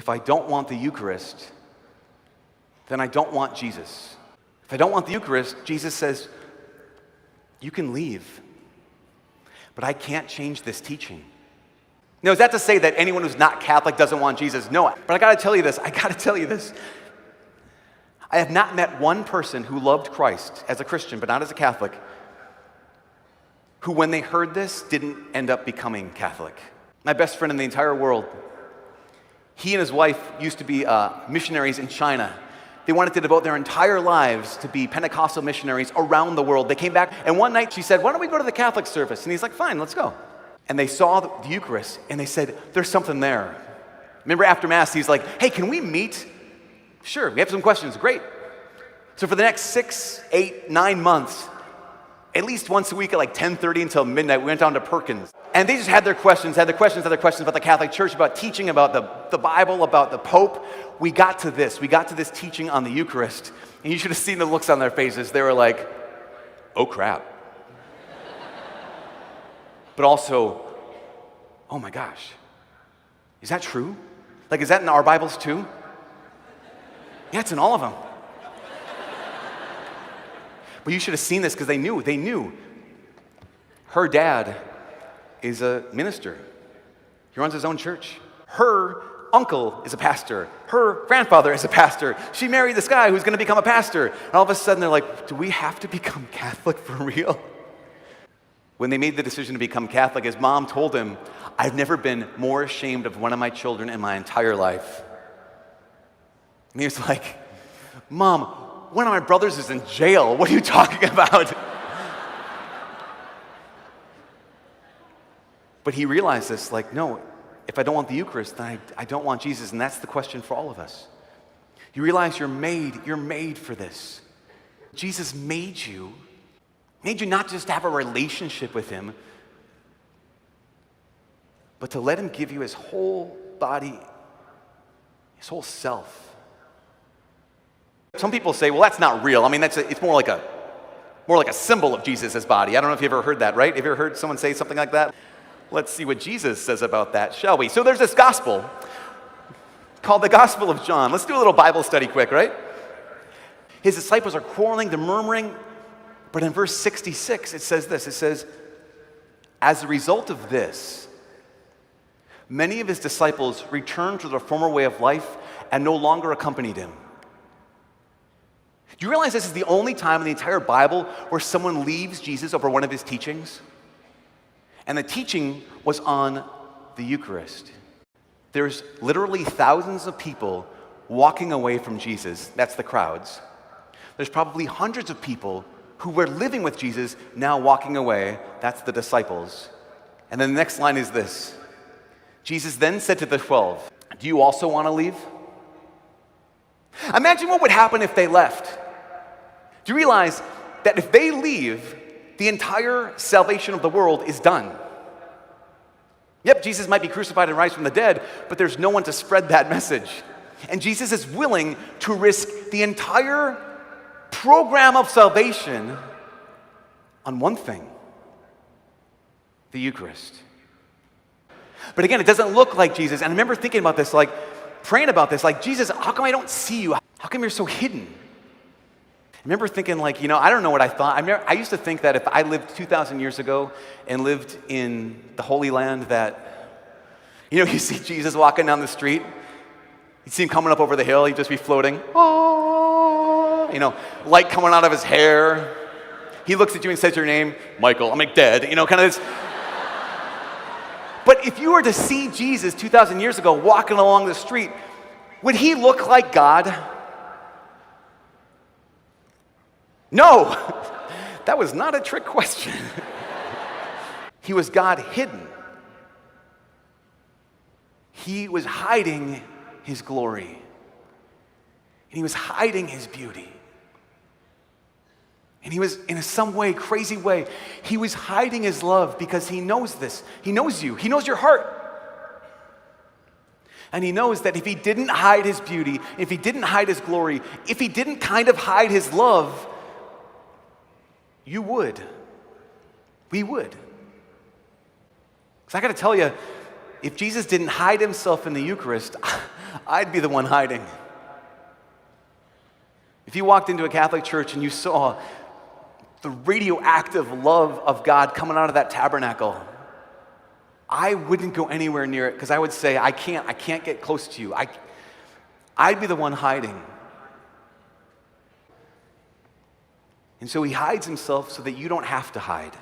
if I don't want the Eucharist, then I don't want Jesus. If I don't want the Eucharist, Jesus says, you can leave, but I can't change this teaching. Now, is that to say that anyone who's not Catholic doesn't want Jesus? No, but I gotta tell you this. I have not met one person who loved Christ as a Christian, but not as a Catholic, who when they heard this didn't end up becoming Catholic. My best friend in the entire world, he and his wife used to be missionaries in China. They wanted to devote their entire lives to be Pentecostal missionaries around the world. They came back, and one night she said, why don't we go to the Catholic service? And he's like, fine, let's go. And they saw the Eucharist, and they said, there's something there. Remember after Mass, he's like, hey, can we meet? Sure, we have some questions, great. So for the next 6, 8, 9 months, at least once a week at like 10:30 until midnight, we went down to Perkins. And they just had their questions about the Catholic Church, about teaching, about the Bible, about the Pope. We got to this teaching on the Eucharist, and you should have seen the looks on their faces. They were like, oh crap. But also, oh my gosh, is that true? Like, is that in our Bibles too? Yeah, it's in all of them. But you should have seen this because they knew. Her dad is a minister. He runs his own church. Her uncle is a pastor. Her grandfather is a pastor. She married this guy who's going to become a pastor. And all of a sudden they're like, do we have to become Catholic for real? When they made the decision to become Catholic, his mom told him, I've never been more ashamed of one of my children in my entire life. And he was like, Mom, one of my brothers is in jail. What are you talking about? But he realized this, like, no, if I don't want the Eucharist, then I don't want Jesus. And that's the question for all of us. You realize you're made for this. Jesus made you not just to have a relationship with him, but to let him give you his whole body, his whole self. Some people say, well, that's not real. I mean, it's more like a symbol of Jesus' body. I don't know if you've ever heard that, right? Have you ever heard someone say something like that? Let's see what Jesus says about that, shall we? So there's this gospel called the Gospel of John. Let's do a little Bible study quick, right? His disciples are quarreling, they're murmuring, but in verse 66, it says this. It says, as a result of this, many of his disciples returned to their former way of life and no longer accompanied him. Do you realize this is the only time in the entire Bible where someone leaves Jesus over one of his teachings? And the teaching was on the Eucharist. There's literally thousands of people walking away from Jesus. That's the crowds. There's probably hundreds of people who were living with Jesus now walking away. That's the disciples. And then the next line is this. Jesus then said to the 12, do you also want to leave? Imagine what would happen if they left. Do you realize that if they leave, the entire salvation of the world is done? Yep, Jesus might be crucified and rise from the dead, but there's no one to spread that message. And Jesus is willing to risk the entire program of salvation on one thing, the Eucharist. But again, it doesn't look like Jesus. And I remember thinking about this, like praying about this, like, Jesus, how come I don't see you? How come you're so hidden? I remember thinking, like, I don't know what I thought. I used to think that if I lived 2,000 years ago and lived in the Holy Land, that, you see Jesus walking down the street, you'd see him coming up over the hill, he'd just be floating, light coming out of his hair. He looks at you and says your name, Michael, I'm like dead, kind of this. But if you were to see Jesus 2,000 years ago walking along the street, would he look like God? No, that was not a trick question. He was God hidden. He was hiding his glory. And he was hiding his beauty. And he was, in some way, crazy way, he was hiding his love because he knows this. He knows you. He knows your heart. And he knows that if he didn't hide his beauty, if he didn't hide his glory, if he didn't kind of hide his love, you would. We would. Because I got to tell you, if Jesus didn't hide himself in the Eucharist, I'd be the one hiding. If you walked into a Catholic church and you saw the radioactive love of God coming out of that tabernacle, I wouldn't go anywhere near it because I would say, I can't get close to you. I'd be the one hiding. And so he hides himself so that you don't have to hide.